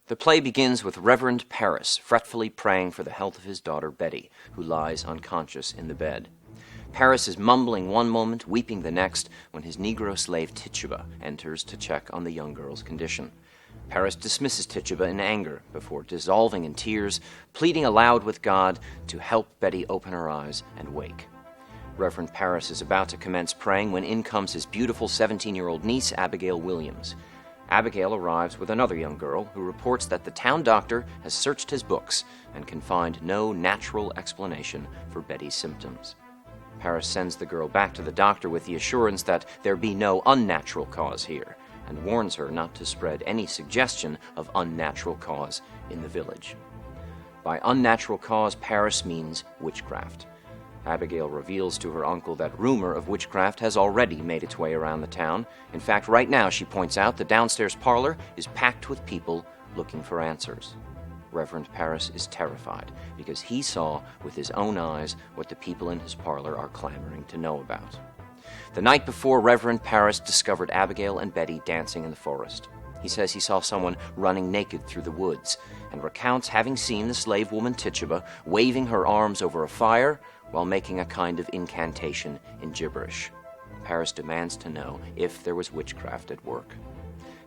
The play begins with Reverend Parris fretfully praying for the health of his daughter Betty, who lies unconscious in the bed. Parris is mumbling one moment, weeping the next, when his Negro slave Tituba enters to check on the young girl's condition. Parris dismisses Tituba in anger before dissolving in tears, pleading aloud with God to help Betty open her eyes and wake. Reverend Parris is about to commence praying when in comes his beautiful 17-year-old niece, Abigail Williams. Abigail arrives with another young girl who reports that the town doctor has searched his books and can find no natural explanation for Betty's symptoms. Parris sends the girl back to the doctor with the assurance that there be no unnatural cause here, and warns her not to spread any suggestion of unnatural cause in the village. By unnatural cause, Parris means witchcraft. Abigail reveals to her uncle that rumor of witchcraft has already made its way around the town. In fact, right now, she points out, the downstairs parlor is packed with people looking for answers. Reverend Parris is terrified because he saw with his own eyes what the people in his parlor are clamoring to know about. The night before, Reverend Parris discovered Abigail and Betty dancing in the forest. He says he saw someone running naked through the woods and recounts having seen the slave woman Tituba waving her arms over a fire while making a kind of incantation in gibberish. Parris demands to know if there was witchcraft at work.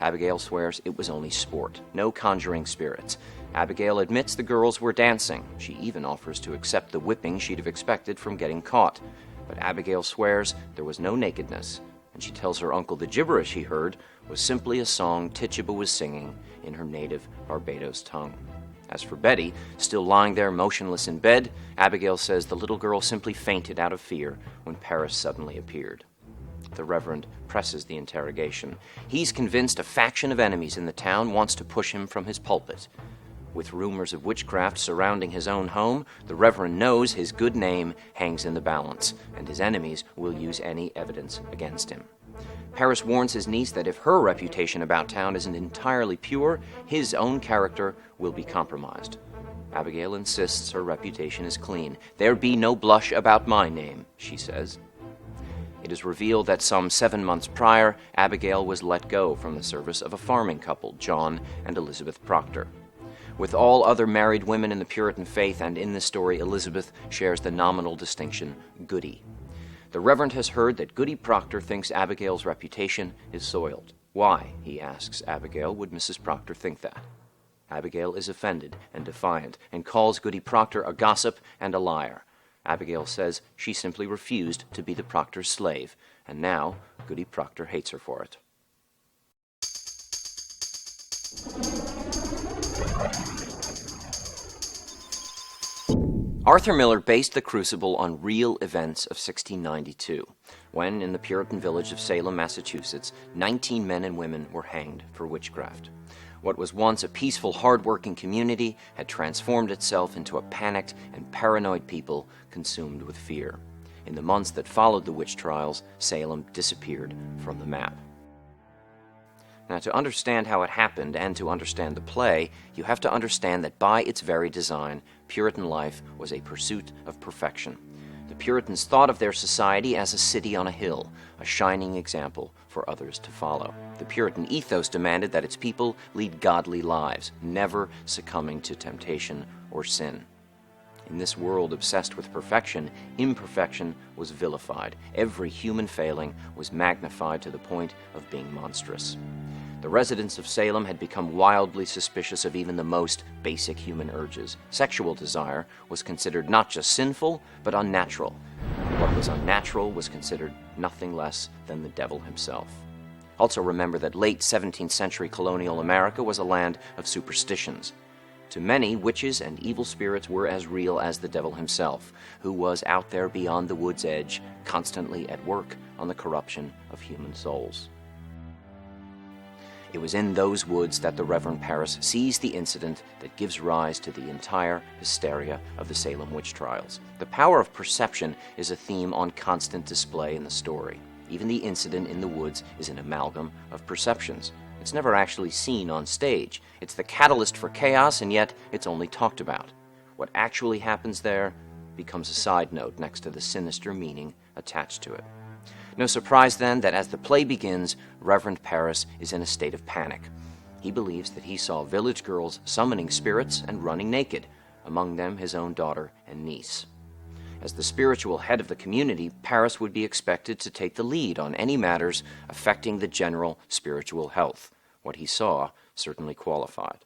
Abigail swears it was only sport, no conjuring spirits. Abigail admits the girls were dancing. She even offers to accept the whipping she'd have expected from getting caught. But Abigail swears there was no nakedness, and she tells her uncle the gibberish he heard was simply a song Tituba was singing in her native Barbados tongue. As for Betty, still lying there motionless in bed, Abigail says the little girl simply fainted out of fear when Parris suddenly appeared. The Reverend presses the interrogation. He's convinced a faction of enemies in the town wants to push him from his pulpit. With rumors of witchcraft surrounding his own home, the Reverend knows his good name hangs in the balance, and his enemies will use any evidence against him. Parris warns his niece that if her reputation about town isn't entirely pure, his own character will be compromised. Abigail insists her reputation is clean. "There be no blush about my name," she says. It is revealed that some 7 months prior, Abigail was let go from the service of a farming couple, John and Elizabeth Proctor. With all other married women in the Puritan faith, and in this story Elizabeth shares the nominal distinction, Goody. The Reverend has heard that Goody Proctor thinks Abigail's reputation is soiled. Why, he asks Abigail, would Mrs. Proctor think that? Abigail is offended and defiant and calls Goody Proctor a gossip and a liar. Abigail says she simply refused to be the Proctor's slave, and now Goody Proctor hates her for it. Arthur Miller based The Crucible on real events of 1692, when, in the Puritan village of Salem, Massachusetts, 19 men and women were hanged for witchcraft. What was once a peaceful, hard-working community had transformed itself into a panicked and paranoid people consumed with fear. In the months that followed the witch trials, Salem disappeared from the map. Now, to understand how it happened and to understand the play, you have to understand that by its very design, Puritan life was a pursuit of perfection. The Puritans thought of their society as a city on a hill, a shining example for others to follow. The Puritan ethos demanded that its people lead godly lives, never succumbing to temptation or sin. In this world obsessed with perfection, imperfection was vilified. Every human failing was magnified to the point of being monstrous. The residents of Salem had become wildly suspicious of even the most basic human urges. Sexual desire was considered not just sinful, but unnatural. What was unnatural was considered nothing less than the devil himself. Also remember that late 17th century colonial America was a land of superstitions. To many, witches and evil spirits were as real as the devil himself, who was out there beyond the wood's edge, constantly at work on the corruption of human souls. It was in those woods that the Reverend Parris sees the incident that gives rise to the entire hysteria of the Salem witch trials. The power of perception is a theme on constant display in the story. Even the incident in the woods is an amalgam of perceptions. It's never actually seen on stage. It's the catalyst for chaos, and yet it's only talked about. What actually happens there becomes a side note next to the sinister meaning attached to it. No surprise, then, that as the play begins, Reverend Parris is in a state of panic. He believes that he saw village girls summoning spirits and running naked, among them his own daughter and niece. As the spiritual head of the community, Parris would be expected to take the lead on any matters affecting the general spiritual health. What he saw certainly qualified.